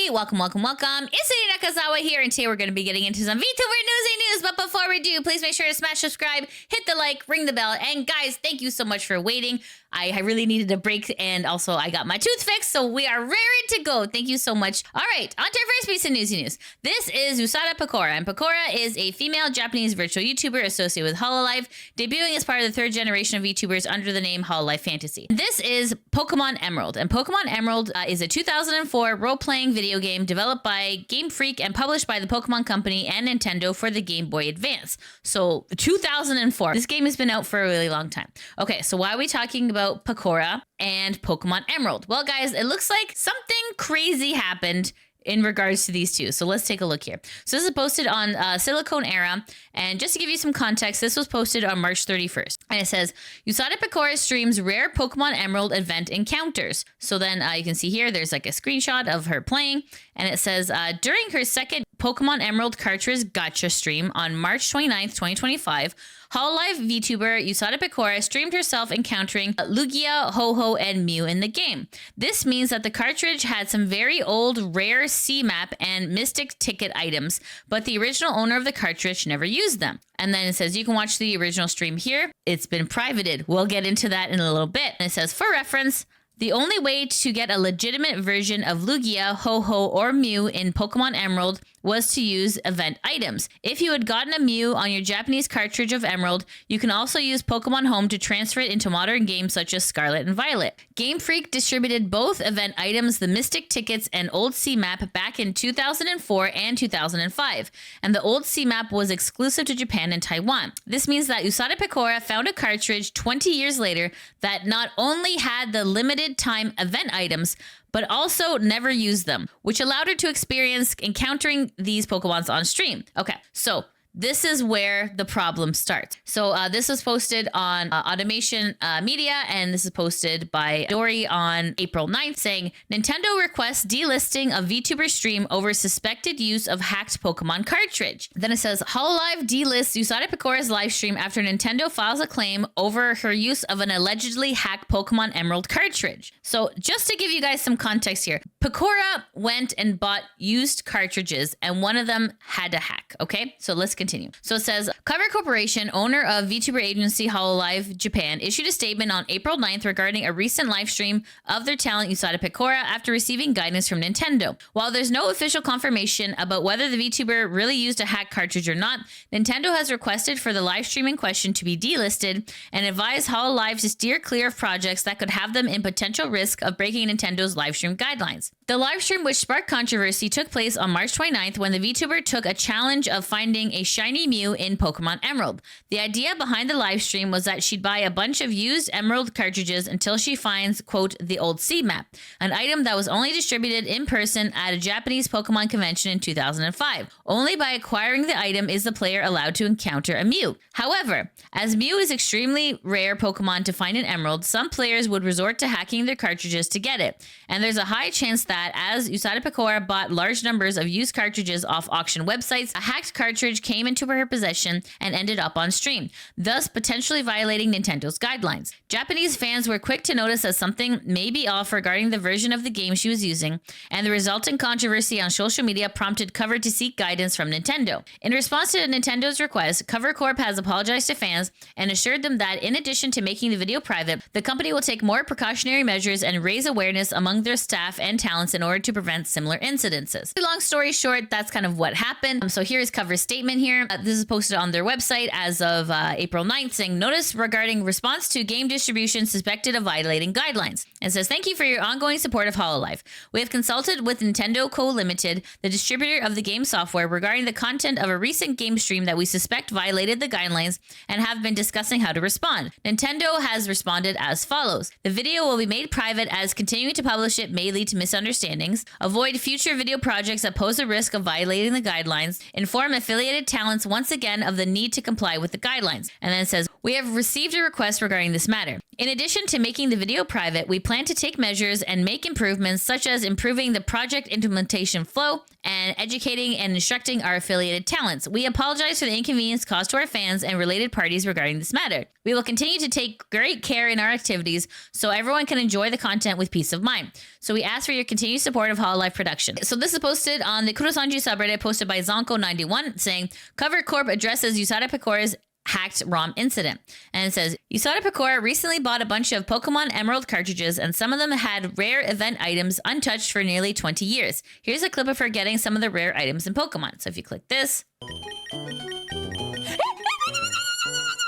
everybody. Welcome. It's Nakazawa here, and today we're going to be getting into some VTuber news. But before we do, please make sure to smash subscribe, hit the like, ring the bell, and guys, thank you so much for waiting. I really needed a break, and also I got my tooth fixed, so we are raring to go. Thank you so much. All right, on to our first piece of Newsy news. This is Pekora, and Pekora is a female Japanese virtual YouTuber associated with Hololive, debuting as part of the third generation of VTubers under the name Hololive Fantasy. This is Pokemon Emerald, and Pokemon Emerald is a 2004 role-playing video game developed by Game Freak and published by the Pokemon Company and Nintendo for the Game Boy Advance. So 2004. This game has been out for a really long time. Okay, so why are we talking about Pekora and Pokemon Emerald? Well, guys, it looks like something crazy happened in regards to these two. So let's take a look here. So this is posted on Silicon Era, and just to give you some context, this was posted on March 31st. And it says, Pekora streams rare Pokemon Emerald event encounters. So then you can see here, there's like a screenshot of her playing, and it says, during her second Pokemon Emerald cartridge gotcha stream on March 29th, 2025, Hololive VTuber Pekora streamed herself encountering Lugia, Ho-Oh, and Mew in the game. This means that the cartridge had some very old, rare C-map and mystic ticket items, but the original owner of the cartridge never used them. And then it says you can watch the original stream here. It's been privated. We'll get into that in a little bit. And it says, for reference, the only way to get a legitimate version of Lugia, Ho-Oh, or Mew in Pokemon Emerald was to use event items. If you had gotten a Mew on your Japanese cartridge of Emerald, you can also use Pokemon Home to transfer it into modern games such as Scarlet and Violet. Game Freak distributed both event items, the Mystic Tickets and Old Sea Map, back in 2004 and 2005, and the Old Sea Map was exclusive to Japan and Taiwan. This means that Pekora found a cartridge 20 years later that not only had the limited time event items, but also never used them, which allowed her to experience encountering these Pokemons on stream. Okay, so this is where the problem starts. So this was posted on Automation Media, and this is posted by Dory on April 9th, saying, Nintendo requests delisting of VTuber stream over suspected use of hacked Pokemon cartridge. Then it says, Hololive delists Pekora's live stream after Nintendo files a claim over her use of an allegedly hacked Pokemon Emerald cartridge. So just to give you guys some context here, Pekora went and bought used cartridges, and one of them had a hack, okay? So let's continue. So it says, Cover Corporation, owner of VTuber agency Hololive Japan, issued a statement on April 9th regarding a recent live stream of their talent Pekora after receiving guidance from Nintendo. While there's no official confirmation about whether the VTuber really used a hacked cartridge or not, Nintendo has requested for the live stream in question to be delisted and advised Hololive to steer clear of projects that could have them in potential risk of breaking Nintendo's live stream guidelines. The live stream, which sparked controversy, took place on March 29th when the VTuber took a challenge of finding a shiny Mew in Pokemon Emerald. The idea behind the live stream was that she'd buy a bunch of used Emerald cartridges until she finds, quote, the Old Sea Map, an item that was only distributed in person at a Japanese Pokemon convention in 2005. Only by acquiring the item is the player allowed to encounter a Mew. However, as Mew is extremely rare Pokemon to find in Emerald, some players would resort to hacking their cartridges to get it. And there's a high chance that as Pekora bought large numbers of used cartridges off auction websites, a hacked cartridge came into her possession and ended up on stream, thus potentially violating Nintendo's guidelines. Japanese fans were quick to notice that something may be off regarding the version of the game she was using, and the resulting controversy on social media prompted Cover to seek guidance from Nintendo. In response to Nintendo's request, Cover Corp has apologized to fans and assured them that in addition to making the video private, the company will take more precautionary measures and raise awareness among their staff and talents in order to prevent similar incidences. Long story short, that's kind of what happened. So here's Cover's statement here. This is posted on their website as of April 9th, saying, notice regarding response to game distribution suspected of violating guidelines. It says, thank you for your ongoing support of Hololive. We have consulted with Nintendo Co. Limited, the distributor of the game software, regarding the content of a recent game stream that we suspect violated the guidelines and have been discussing how to respond. Nintendo has responded as follows. The video will be made private as continuing to publish it may lead to misunderstandings. Avoid future video projects that pose a risk of violating the guidelines. Inform affiliated talents once again of the need to comply with the guidelines. And then it says, we have received a request regarding this matter. In addition to making the video private, we plan to take measures and make improvements such as improving the project implementation flow and educating and instructing our affiliated talents. We apologize for the inconvenience caused to our fans and related parties regarding this matter. We will continue to take great care in our activities so everyone can enjoy the content with peace of mind. So we ask for your continued support of Hololive production. So this is posted on the Kurosanji subreddit, posted by Zonko91, saying, Cover Corp addresses Yusada Pekora's hacked ROM incident. And it says, Yusada Pekora recently bought a bunch of Pokemon Emerald cartridges, and some of them had rare event items untouched for nearly 20 years. Here's a clip of her getting some of the rare items in Pokemon. So if you click this,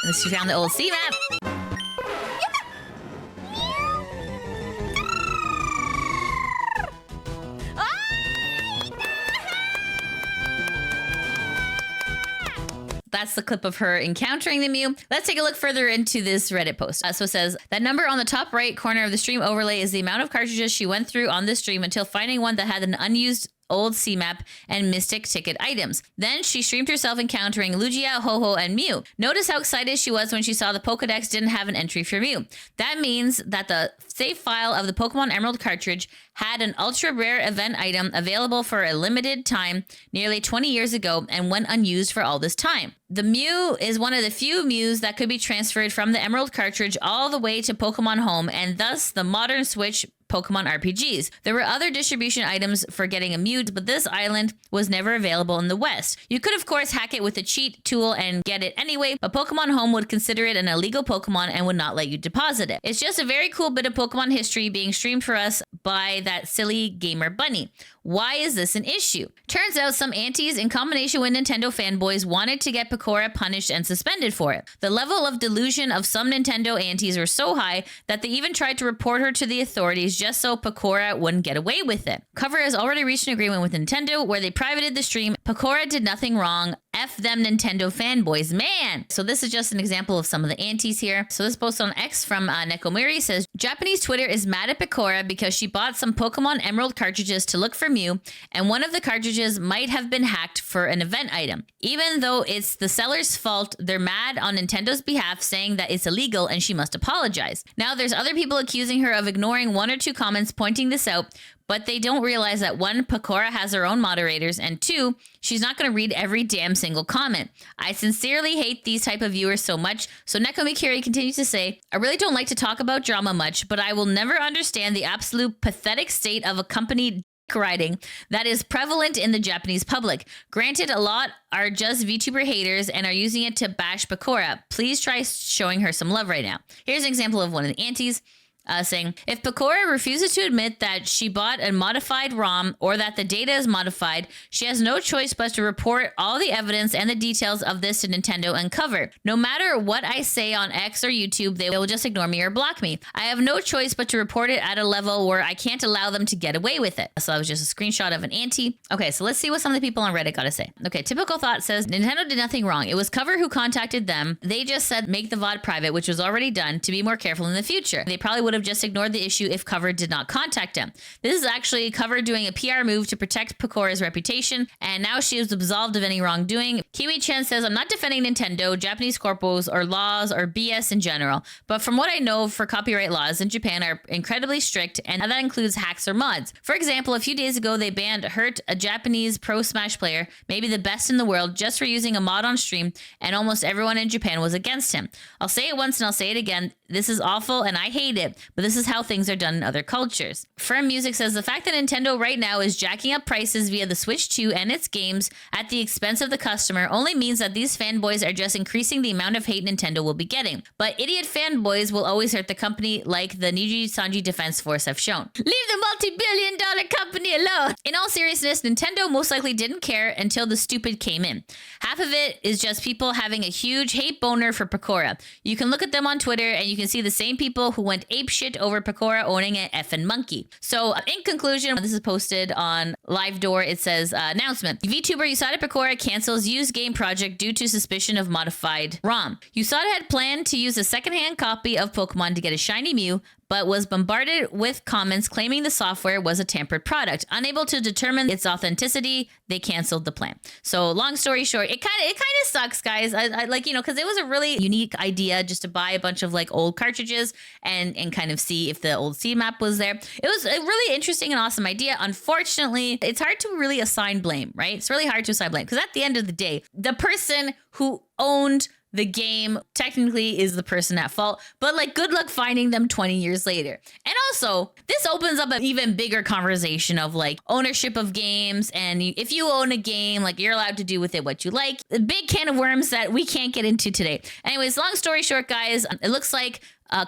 and she found the old C map. That's the clip of her encountering the Mew. Let's take a look further into this Reddit post. So it says, that number on the top right corner of the stream overlay is the amount of cartridges she went through on this stream until finding one that had an unused old C-map and mystic ticket items. Then she streamed herself encountering Lugia, Ho-Ho, and Mew. Notice how excited she was when she saw the Pokedex didn't have an entry for Mew. That means that the save file of the Pokemon Emerald cartridge had an ultra rare event item available for a limited time nearly 20 years ago and went unused for all this time. The Mew is one of the few Mews that could be transferred from the Emerald cartridge all the way to Pokemon Home, and thus the modern Switch Pokemon RPGs. There were other distribution items for getting a Mew, but this island was never available in the West. You could of course hack it with a cheat tool and get it anyway, but Pokemon Home would consider it an illegal Pokemon and would not let you deposit it. It's just a very cool bit of Pokemon history being streamed for us by that silly gamer bunny. Why is this an issue? Turns out some aunties in combination with Nintendo fanboys wanted to get Pekora punished and suspended for it. The level of delusion of some Nintendo aunties were so high that they even tried to report her to the authorities just so Pekora wouldn't get away with it. Cover has already reached an agreement with Nintendo where they privated the stream. Pekora did nothing wrong. F them Nintendo fanboys, man. So this is just an example of some of the aunties here. So this post on X from Nekomiri says, Japanese Twitter is mad at Pekora because she bought some Pokemon Emerald cartridges to look for Mew, and one of the cartridges might have been hacked for an event item. Even though it's the seller's fault, they're mad on Nintendo's behalf, saying that it's illegal and she must apologize. Now there's other people accusing her of ignoring one or two comments pointing this out, but they don't realize that one, Pekora has her own moderators, and two, she's not going to read every damn single comment. I sincerely hate these type of viewers so much. So Nekomikiri continues to say, I really don't like to talk about drama much, but I will never understand the absolute pathetic state of a company writing that is prevalent in the Japanese public. Granted, a lot are just VTuber haters and are using it to bash Pekora. Please try showing her some love right now. Here's an example of one of the aunties. Saying, if Pekora refuses to admit that she bought a modified ROM or that the data is modified, she has no choice but to report all the evidence and the details of this to Nintendo and Cover. No matter what I say on X or YouTube, they will just ignore me or block me. I have no choice but to report it at a level where I can't allow them to get away with it. So that was just a screenshot of an auntie. Okay, so let's see what some of the people on Reddit got to say. Okay, Typical Thought says, Nintendo did nothing wrong. It was Cover who contacted them. They just said make the VOD private, which was already done, to be more careful in the future. They probably would have just ignored the issue if Cover did not contact him. This is actually Cover doing a PR move to protect Pekora's reputation, and now she is absolved of any wrongdoing. Kiwi Chen says, I'm not defending Nintendo, Japanese corpos, or laws, or BS in general, but from what I know, for copyright laws in Japan are incredibly strict, and that includes hacks or mods. For example, a few days ago, they banned Hurt, a Japanese pro Smash player, maybe the best in the world, just for using a mod on stream, and almost everyone in Japan was against him. I'll say it once and I'll say it again. This is awful and I hate it, but this is how things are done in other cultures. Firm Music says, the fact that Nintendo right now is jacking up prices via the Switch 2 and its games at the expense of the customer only means that these fanboys are just increasing the amount of hate Nintendo will be getting. But idiot fanboys will always hurt the company, like the NIJISANJI Defense Force have shown. Leave the multi-billion-dollar company alone! In all seriousness, Nintendo most likely didn't care until the stupid came in. Half of it is just people having a huge hate boner for Pekora. You can look at them on Twitter and you can see the same people who went apeshit over Pekora owning an effing monkey. So in conclusion, this is posted on Live Door. It says, announcement. VTuber Yusada Pekora cancels used game project due to suspicion of modified ROM. Yusada had planned to use a secondhand copy of Pokemon to get a shiny Mew, but was bombarded with comments claiming the software was a tampered product. Unable to determine its authenticity, they canceled the plan. So long story short, it kind of sucks, guys. I like, you know, because it was a really unique idea just to buy a bunch of like old cartridges and kind of see if the old seed map was there. It was a really interesting and awesome idea. Unfortunately, it's hard to really assign blame, right? It's really hard to assign blame because at the end of the day, the person who owned the game technically is the person at fault, but like good luck finding them 20 years later. And also, this opens up an even bigger conversation of like ownership of games, and if you own a game, like you're allowed to do with it what you like. A big can of worms that we can't get into today. Anyways, long story short, guys, it looks like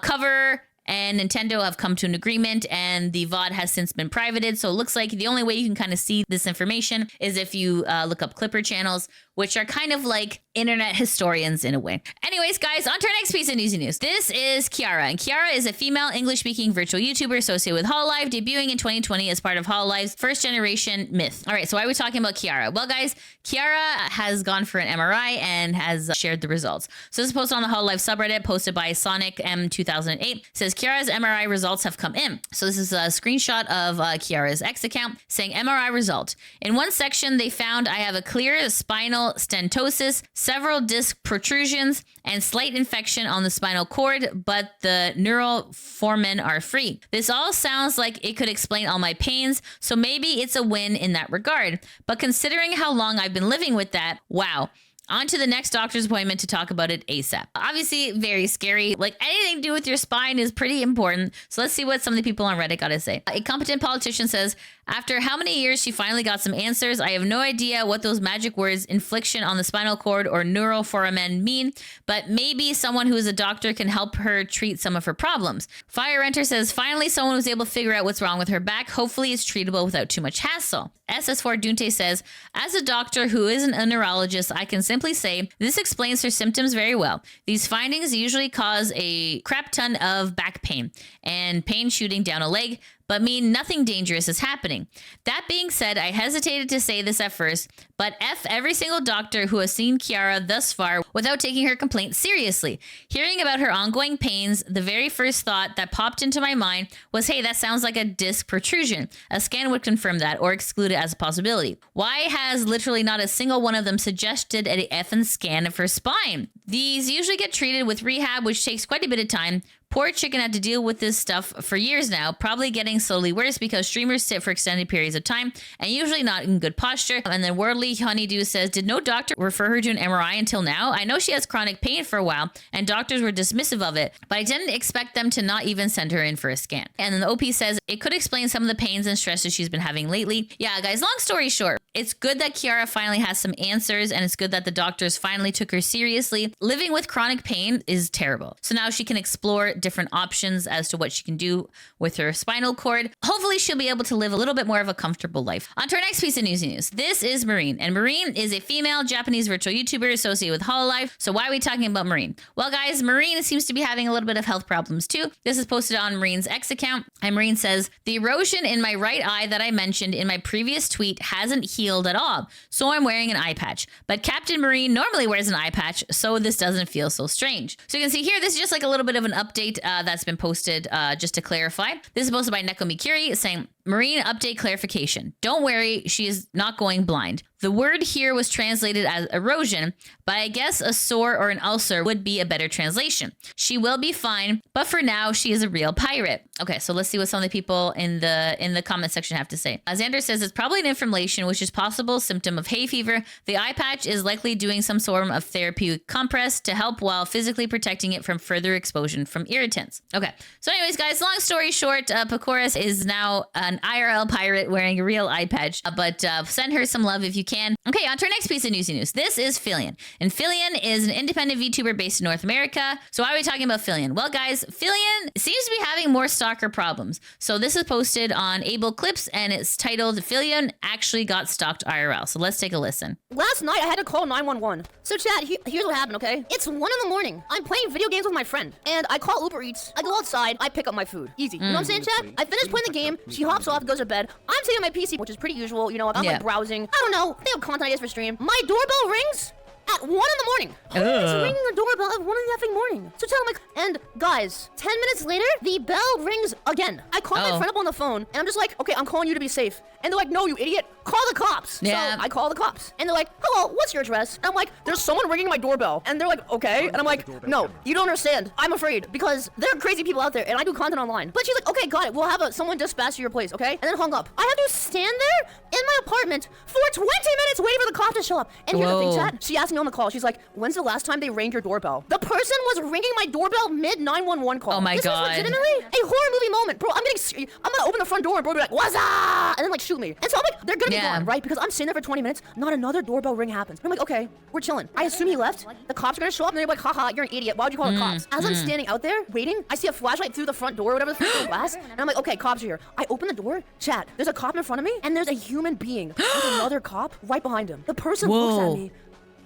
Cover and Nintendo have come to an agreement, and the VOD has since been privated. So it looks like the only way you can kind of see this information is if you look up Clipper channels, which are kind of like internet historians in a way. Anyways, guys, on to our next piece of newsy news. This is Kiara, and Kiara is a female English-speaking virtual YouTuber associated with Hololive, debuting in 2020 as part of Hololive's first-generation Myth. All right, so why are we talking about Kiara? Well, guys, Kiara has gone for an MRI and has shared the results. So this is posted on the Hololive subreddit, posted by Sonic M2008. It says Kiara's MRI results have come in. So this is a screenshot of Kiara's X account saying MRI result. In one section, they found I have a clear spinal stenosis, several disc protrusions, and slight infection on the spinal cord, but the neural foramen are free. This all sounds like it could explain all my pains, so maybe it's a win in that regard. But considering how long I've been living with that, wow. On to the next doctor's appointment to talk about it ASAP. Obviously, very scary. Like anything to do with your spine is pretty important. So let's see what some of the people on Reddit got to say. A competent politician says, after how many years she finally got some answers, I have no idea what those magic words infliction on the spinal cord or neural foramen mean, but maybe someone who is a doctor can help her treat some of her problems. Fire Enter says, finally someone was able to figure out what's wrong with her back. Hopefully it's treatable without too much hassle. SS4 Dunte says, as a doctor who isn't a neurologist, I can simply say this explains her symptoms very well. These findings usually cause a crap ton of back pain and pain shooting down a leg, but mean nothing dangerous is happening. That being said, I hesitated to say this at first, but F every single doctor who has seen Kiara thus far without taking her complaint seriously. Hearing about her ongoing pains, the very first thought that popped into my mind was, hey, that sounds like a disc protrusion. A scan would confirm that or exclude it as a possibility. Why has literally not a single one of them suggested an effing scan of her spine? These usually get treated with rehab, which takes quite a bit of time. Poor chicken had to deal with this stuff for years now, probably getting slowly worse because streamers sit for extended periods of time and usually not in good posture. And then Worldly Honeydew says, did no doctor refer her to an MRI until now? I know she has chronic pain for a while and doctors were dismissive of it, but I didn't expect them to not even send her in for a scan. And then the OP says, it could explain some of the pains and stresses she's been having lately. Yeah, guys, long story short, it's good that Kiara finally has some answers, and it's good that the doctors finally took her seriously. Living with chronic pain is terrible. So now she can explore different options as to what she can do with her spinal cord. Hopefully she'll be able to live a little bit more of a comfortable life. On to our next piece of news. This is Marine, and Marine is a female Japanese virtual YouTuber associated with Hololive. So why are we talking about Marine? Well, guys, Marine seems to be having a little bit of health problems too. This is posted on Marine's X account, and Marine says, the erosion in my right eye that I mentioned in my previous tweet hasn't healed at all, so I'm wearing an eye patch. But Captain Marine normally wears an eye patch, so this doesn't feel so strange. So you can see here, this is just like a little bit of an update that's been posted just to clarify. This is posted by Nekomikiri saying, Marine update clarification. Don't worry, she is not going blind. The word here was translated as erosion, but I guess a sore or an ulcer would be a better translation. She will be fine, but for now, she is a real pirate. Okay, so let's see what some of the people in the comment section have to say. Xander says it's probably an inflammation, which is possible symptom of hay fever. The eye patch is likely doing some sort of therapeutic compress to help while physically protecting it from further exposure from irritants. Okay, so anyways, guys, long story short, Pekora is now an IRL pirate wearing a real eye patch, but send her some love if you can. Okay, on to our next piece of news. This is Fillian, and Fillian is an independent VTuber based in North America. So why are we talking about Fillian? Well, guys, Fillian seems to be having more stalker problems. So this is posted on Able Clips, and it's titled, Fillian actually got stalked IRL. So let's take a listen. Last night, I had to call 911. So chat, here's what happened, okay? It's 1 in the morning. I'm playing video games with my friend, and I call Uber Eats. I go outside, I pick up my food. Easy. You know what I'm saying, chat? I finish playing the game, she hops off, goes to bed. I'm sitting on my PC, which is pretty usual. You know, I'm like browsing. I don't know. They have content ideas for stream. My doorbell rings. at 1 in the morning. Who is ringing the doorbell at 1 in the effing morning? So I'm like, and guys, 10 minutes later, the bell rings again. I call my friend up on the phone, and I'm just like, okay, I'm calling you to be safe. And they're like, no, you idiot, call the cops. Yeah. So I call the cops, and they're like, hello, what's your address? And I'm like, there's someone ringing my doorbell. And they're like, okay. And I'm like, no, you don't understand. I'm afraid because there are crazy people out there, and I do content online. But she's like, okay, got it. We'll have someone dispatched to your place, okay? And then hung up. I had to stand there in my apartment for 20 minutes waiting for the cop to show up. And here's the thing, chat. She asked me on the call. She's like, when's the last time they rang your doorbell? The person was ringing my doorbell mid 911 call. Oh my God. God. This is legitimately a horror movie moment, bro. I'm gonna open the front door and bro be like, what's up? And then like shoot me. And so I'm like, they're gonna be gone, right? Because I'm sitting there for 20 minutes, not another doorbell ring happens. I'm like, okay, we're chilling. I assume he left. The cops are gonna show up and they're like, haha, you're an idiot. Why would you call the cops? As I'm standing out there waiting, I see a flashlight through the front door, whatever the front glass, and I'm like, okay, cops are here. I open the door, chat. There's a cop in front of me, and there's a human being with another cop right behind him. The person looks at me,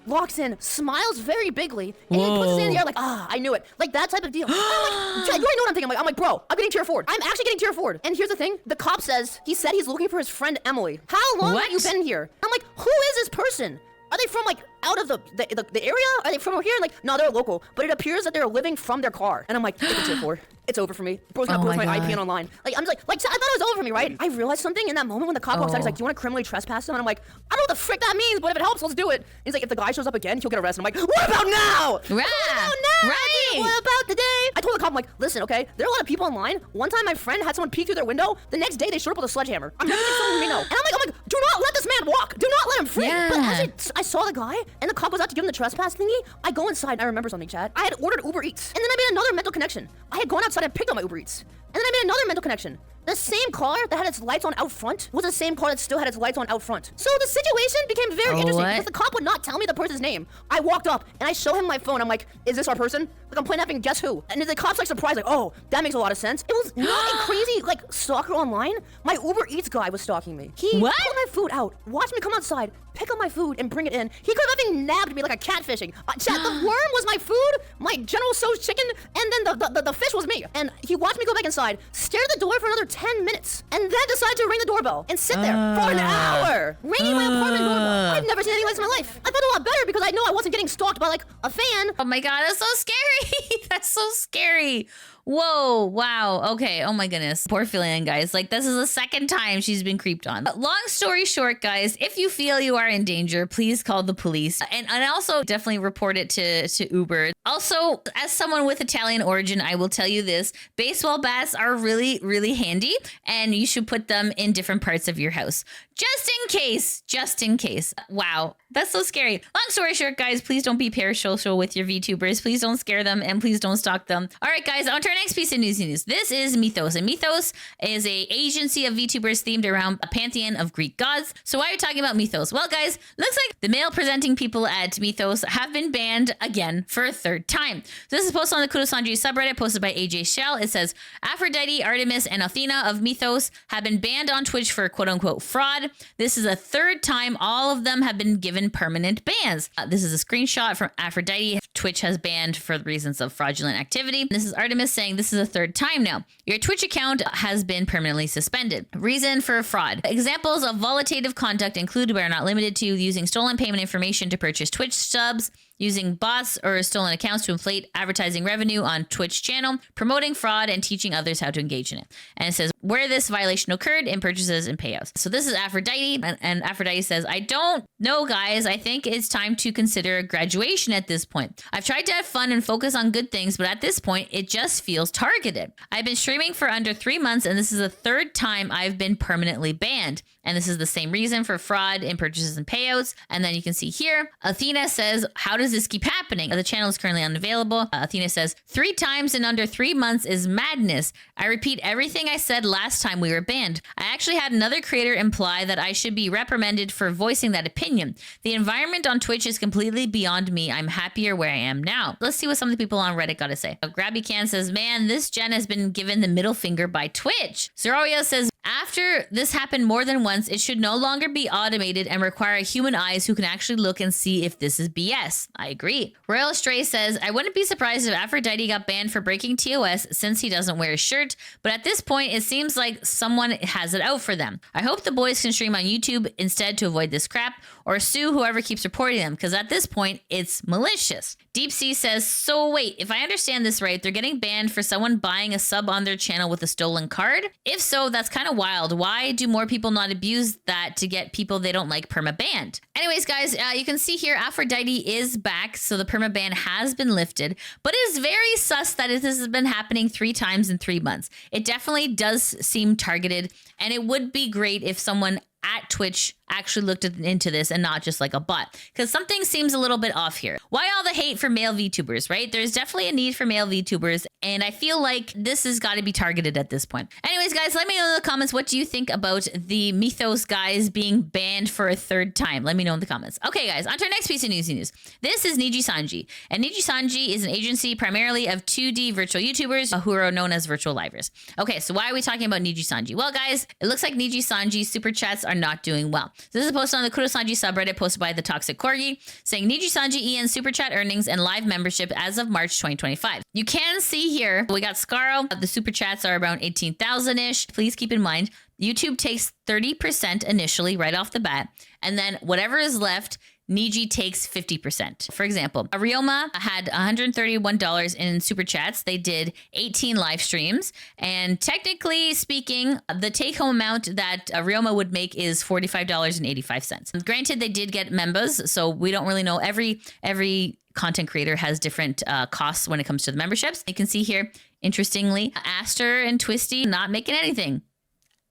walks in, smiles very bigly, and then puts his hand in the air like, I knew it. Like that type of deal. I'm like, Chad, you already know what I'm thinking. I'm like, bro, I'm getting tier 4. I'm actually getting tier 4. And here's the thing, the cop says, he said he's looking for his friend Emily. How long have you been here? I'm like, who is this person? Are they from like out of the area? Are they from over here? And like, no, they're local. But it appears that they're living from their car. And I'm like, it's tier 4. It's over for me. Bro's gonna post my IP in online. Like, I'm just like, I thought it was over for me, right? I realized something in that moment when the cop walks out. He's like, do you want to criminally trespass him? And I'm like, I don't know what the frick that means, but if it helps, let's do it. And he's like, if the guy shows up again, he'll get arrested. I'm like, what about now? Right. What about now? Right. What about today? I told the cop, I'm like, listen, okay, there are a lot of people online. One time my friend had someone peek through their window. The next day they showed up with a sledgehammer. I'm never getting someone we know. And I'm like, do not let this man walk. Do not let him free. Yeah. But as I saw the guy and the cop was out to give him the trespass thingy, I go inside and I remember something, Chad. I had ordered Uber Eats. And then I made another mental connection. I had gone outside and picked up my Uber Eats. And then I made another mental connection. The same car that had its lights on out front was the same car that still had its lights on out front. So the situation became very interesting because the cop would not tell me the person's name. I walked up and I show him my phone. I'm like, is this our person? Like I'm playing having guess who? And the cop's like surprised, like, oh, that makes a lot of sense. It was not a crazy like stalker online. My Uber Eats guy was stalking me. He pulled my food out, watched me come outside, pick up my food and bring it in. He could have even nabbed me like a catfishing. Chat, the worm was my food, my General Tso's chicken, and then the fish was me. And he watched me go back inside, stare at the door for another 10 minutes, and then decided to ring the doorbell and sit there for an hour, ringing my apartment doorbell. I've never seen anything like this in my life. I felt a lot better because I know I wasn't getting stalked by like a fan. Oh my God, that's so scary. That's so scary. Whoa, wow, okay, oh my goodness. Poor Fillian, guys. Like, this is the second time she's been creeped on. But long story short, guys, if you feel you are in danger, please call the police. And also definitely report it to Uber. Also, as someone with Italian origin, I will tell you this. Baseball bats are really, really handy, and you should put them in different parts of your house. Just in case, just in case. Wow, that's so scary. Long story short, guys, please don't be parasocial with your VTubers. Please don't scare them, and please don't stalk them. All right, guys, on to our next piece of Newsy news. This is Mythos, and Mythos is a agency of VTubers themed around a pantheon of Greek gods. So why are we talking about Mythos? Well, guys, looks like the male presenting people at Mythos have been banned again for a third time. So this is posted on the KOGANE subreddit, posted by AJ Shell. It says, Aphrodite, Artemis, and Athena of Mythos have been banned on Twitch for quote-unquote fraud. This is a third time all of them have been given permanent bans. This is a screenshot from Aphrodite. Twitch has banned for the reasons of fraudulent activity. This is Artemis saying this is the third time now. Your Twitch account has been permanently suspended. Reason for fraud. Examples of volatative conduct include but are not limited to using stolen payment information to purchase Twitch subs, using bots or stolen accounts to inflate advertising revenue on Twitch channel, promoting fraud, and teaching others how to engage in it. And it says where this violation occurred in purchases and payouts. So this is Aphrodite, and Aphrodite says, I don't know, guys. I think it's time to consider graduation at this point. I've tried to have fun and focus on good things, but at this point, it just feels targeted. I've been streaming for under 3 months, and this is the third time I've been permanently banned. And this is the same reason for fraud in purchases and payouts. And then you can see here, Athena says, how does this keep happening? The channel is currently unavailable. Athena says, 3 times in under 3 months is madness. I repeat everything I said last time we were banned. I actually had another creator imply that I should be reprimanded for voicing that opinion. The environment on Twitch is completely beyond me. I'm happier where I am now. Let's see what some of the people on Reddit got to say. Grabby Can says, man, this gen has been given the middle finger by Twitch. Zeroria says, After this happened more than once, it should no longer be automated and require human eyes who can actually look and see if this is BS. I agree. Royal Stray says, I wouldn't be surprised if Aphrodite got banned for breaking TOS since he doesn't wear a shirt, but at this point, it seems like someone has it out for them. I hope the boys can stream on YouTube instead to avoid this crap, or sue whoever keeps reporting them, because at this point, it's malicious. Deep Sea says, so wait, if I understand this right, they're getting banned for someone buying a sub on their channel with a stolen card? If so, that's kind of wild. Why do more people not abuse that to get people they don't like perma-banned? Anyways, guys, you can see here Aphrodite is back, so the perma-ban has been lifted, but it is very sus that this has been happening 3 times in 3 months. It definitely does seem targeted, and it would be great if someone at Twitch actually looked into this and not just like a bot, because something seems a little bit off here. Why all the hate for male VTubers, right? There's definitely a need for male VTubers, and I feel like this has got to be targeted at this point. Anyways, guys, let me know in the comments, what do you think about the Mythos guys being banned for a 3rd time? Let me know in the comments. Okay, guys, on to our next piece of Newsy news. This is NIJISANJI, and NIJISANJI is an agency primarily of 2D virtual YouTubers who are known as virtual livers. Okay, so why are we talking about NIJISANJI? Well, guys, it looks like NIJISANJI Super Chats are not doing well. So this is a post on the Kurosanji subreddit posted by the Toxic Corgi saying NIJISANJI EN Super Chat earnings and live membership as of March 2025. You can see here, we got Scarle. The Super Chats are around 18,000-ish. Please keep in mind, YouTube takes 30% initially right off the bat, and then whatever is left, Niji takes 50%. For example, Ryoma had $131 in super chats. They did 18 live streams. And technically speaking, the take-home amount that Ryoma would make is $45.85. Granted, they did get members, so we don't really know. Every content creator has different costs when it comes to the memberships. You can see here, interestingly, Aster and Twisty not making anything.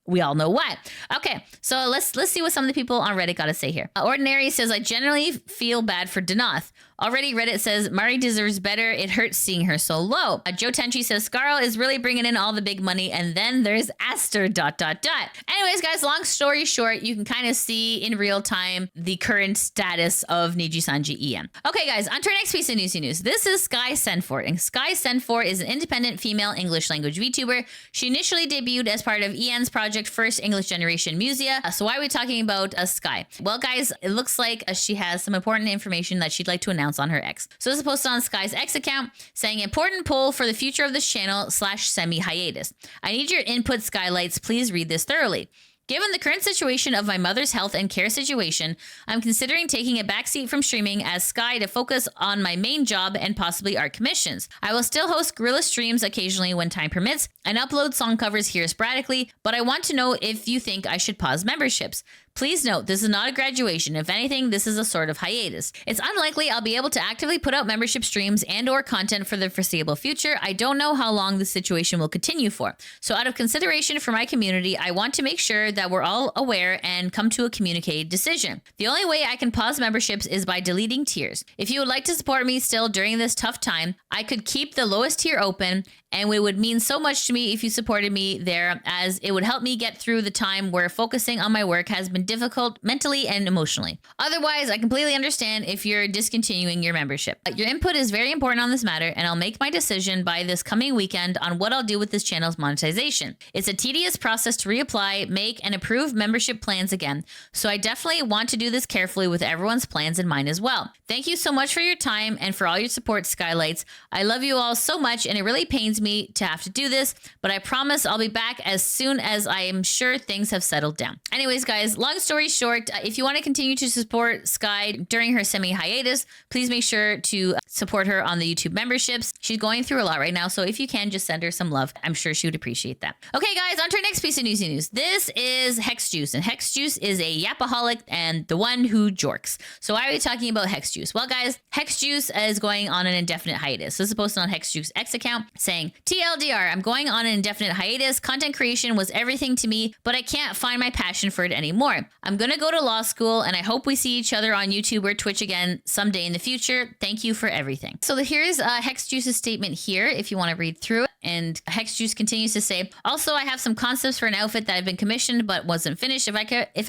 We all know why. Okay, so let's see what some of the people on Reddit got to say here. Ordinary says, I generally feel bad for Denoth. Already Reddit says, Mari deserves better. It hurts seeing her so low. Joe Tenchi says, Scarle is really bringing in all the big money. And then there's Aster ... Anyways, guys, long story short, you can kind of see in real time the current status of NIJISANJI EN. Okay, guys, on to our next piece of Newsy news. This is SKYE SENFORT. And SKYE SENFORT is an independent female English language VTuber. She initially debuted as part of EN's project First English Generation Musia. So why are we talking about SKYE? Well, guys, it looks like she has some important information that she'd like to announce on her X. So this is posted on SKYE's X account saying, important poll for the future of this channel / semi-hiatus. I need your input, Skylights. Please read this thoroughly. Given the current situation of my mother's health and care situation, I'm considering taking a backseat from streaming as SKYE to focus on my main job and possibly art commissions. I will still host guerrilla streams occasionally when time permits and upload song covers here sporadically, but I want to know if you think I should pause memberships. Please note, this is not a graduation. If anything, this is a sort of hiatus. It's unlikely I'll be able to actively put out membership streams and or content for the foreseeable future. I don't know how long this situation will continue for. So out of consideration for my community, I want to make sure that we're all aware and come to a communicated decision. The only way I can pause memberships is by deleting tiers. If you would like to support me still during this tough time, I could keep the lowest tier open, and it would mean so much to me if you supported me there, as it would help me get through the time where focusing on my work has been difficult mentally and emotionally. Otherwise, I completely understand if you're discontinuing your membership. Your input is very important on this matter, and I'll make my decision by this coming weekend on what I'll do with this channel's monetization. It's a tedious process to reapply, make, and approve membership plans again, so I definitely want to do this carefully with everyone's plans in mind as well. Thank you so much for your time and for all your support, Skylights. I love you all so much, and it really pains me to have to do this, but I promise I'll be back as soon as I am sure things have settled down. Anyways, guys, long story short, if you want to continue to support SKYE during her semi-hiatus, please make sure to support her on the YouTube memberships. She's going through a lot right now, so if you can, just send her some love. I'm sure she would appreciate that. Okay, guys, on to our next piece of Newsy news. This is HEXJUICE, and HEXJUICE is a yapaholic and the one who jorks. So why are we talking about HEXJUICE? Well, guys, HEXJUICE is going on an indefinite hiatus. This is posted on HEXJUICE X account saying, TLDR, I'm going on an indefinite hiatus. Content creation was everything to me, but I can't find my passion for it anymore. I'm gonna go to law school, and I hope we see each other on YouTube or Twitch again someday in the future. Thank you for everything. So here's HEXJUICE's statement here, if you want to read through it. And HEXJUICE continues to say, also, I have some concepts for an outfit that have been commissioned but wasn't finished. If I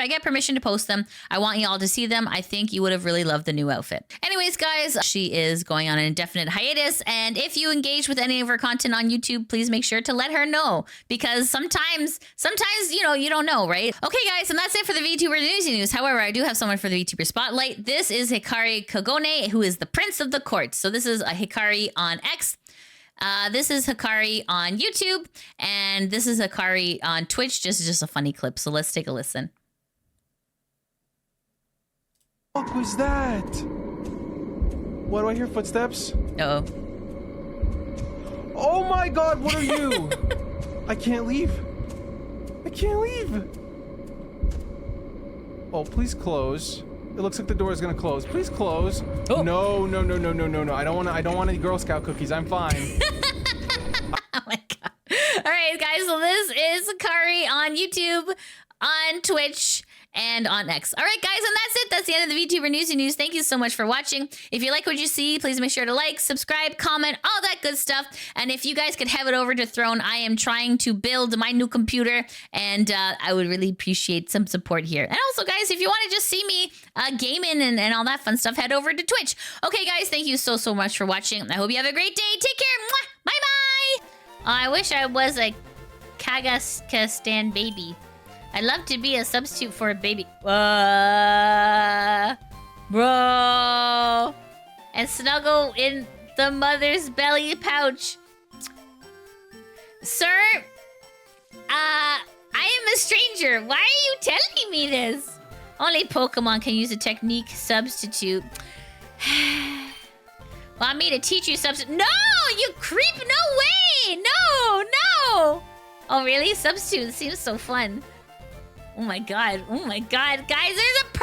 get permission to post them, I want you all to see them. I think you would have really loved the new outfit. Anyways, guys, she is going on an indefinite hiatus, and if you engage with any of her content button on YouTube, please make sure to let her know, because sometimes, you know, you don't know, right? Okay, guys, and that's it for the VTuber Newsy News. However, I do have someone for the VTuber Spotlight. This is Hikari KOGANE, who is the Prince of the Court. So this is a Hikari on X. This is Hikari on YouTube, and this is Hikari on Twitch. Just a funny clip. So let's take a listen. What was that? What do I hear? Footsteps? Uh-oh. Oh my god, what are you? I can't leave. I can't leave. Oh, please close. It looks like the door is gonna close. Please close. Oh. No. I don't want any Girl Scout cookies. I'm fine. Oh my god. All right, guys. So this is Hikari on YouTube, on Twitch, and on X. All right, guys, and that's it. That's the end of the VTuber Newsy News. Thank you so much for watching. If you like what you see, please make sure to like, subscribe, comment, all that good stuff. And if you guys could head over to Throne, I am trying to build my new computer, and I would really appreciate some support here. And also, guys, if you want to just see me gaming and all that fun stuff, head over to Twitch. Okay, guys, thank you so much for watching. I hope you have a great day. Take care. Mwah! Bye-bye. I wish I was a Kagastan baby. I'd love to be a substitute for a baby. Bro. And snuggle in the mother's belly pouch. Sir, I am a stranger. Why are you telling me this? Only Pokemon can use a technique substitute. Want me to teach you substitute? No, you creep, no way. No. Oh, really? Substitute seems so fun. Oh my god, guys, there's a